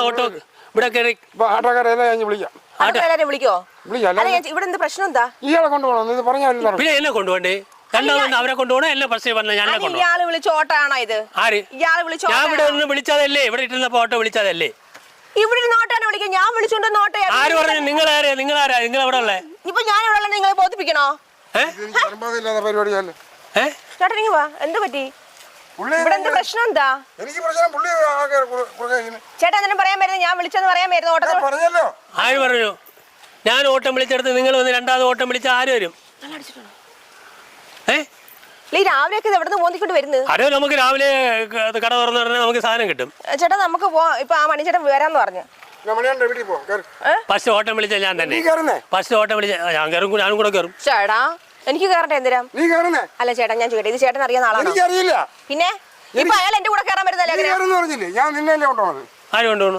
Auto ഇവിടെ കയറി ആട്ടോക്കാരെല്ലാം ഞാൻ വിളിക്കാം. വിളിക്കോ? ഇവിടെ എന്ത് പ്രശ്നം എന്താ? ഇയാളെ കൊണ്ടുപോകണം ഇത് പറഞ്ഞാൽ പിന്നെ എന്നെ കൊണ്ടുപോകണ്ടേ? രണ്ടാമത് അവരെ കൊണ്ടുപോകണം. എല്ലാം ബസ്സിൽ പറഞ്ഞ ഞാൻ ഇയാള് വിളിച്ച ഓട്ടാണോ ഇത്? ആര്? ഇയാള് വിളിച്ചോ? ഞാൻ ഇവിടെ ഒന്ന് വിളിച്ചതല്ലേ, ഇവിടെ ഇട്ടിരുന്നപ്പോ ഓട്ടോ വിളിച്ചതല്ലേ? ഇവിടെ ഓട്ടാണ് വിളിക്കുക. ഞാൻ വിളിച്ചോണ്ട് ഓട്ടോ. ആര് പറഞ്ഞു? നിങ്ങളാരാ? നിങ്ങൾ എവിടെ ഉള്ളേ? ഇപ്പൊ ഞാൻ ഇവിടെ നിങ്ങളെ ബോധിപ്പിക്കണോ? പരിപാടിയല്ലേ ചേട്ടാ നീ വാ. എന്ത് പറ്റി? ഇവിടെ എന്ത് പ്രശ്നം എന്താ? ചേട്ടാ എന്തിനും പറയാൻ വരുന്നത്? ഞാൻ വിളിച്ചെന്ന് പറയാൻ വരുന്നത് ഓട്ടത്തിൽ. ആര് പറഞ്ഞു? ഞാൻ ഓട്ടം വിളിച്ചെടുത്ത് നിങ്ങൾ വന്ന് രണ്ടാമത് ഓട്ടം വിളിച്ച ആര് വരും? രാവിലെയൊക്കെ എവിടെ നിന്ന് മോന്തിക്കൊണ്ട് വരുന്നത്? അതോ നമുക്ക് രാവിലെ കട തുറന്നു പറഞ്ഞാൽ നമുക്ക് സാധനം കിട്ടും. ചേട്ടാ നമുക്ക് പോവാം. ഇപ്പൊ ആ മണിച്ചേട്ടൻ വരാന്ന് പറഞ്ഞു. ഫസ്റ്റ് ഓട്ടം വിളിച്ച ഞാൻ തന്നെ. ഫസ്റ്റ് ഓട്ടം വിളിച്ച ഞാൻ കയറും, ഞാനും കൂടെ കയറും. ചേട്ടാ എനിക്ക് കയറട്ടെ എന്തിനാ? അല്ല ചേട്ടാ ഞാൻ ചോദിക്കട്ടെ, ഇത് ചേട്ടൻ അറിയാൻ ആളാണോ? പിന്നെ ഇപ്പൊ അയാൾ എന്റെ കൂടെ കയറാൻ വരുന്നല്ലേ? ആര് കൊണ്ടുപോകണം?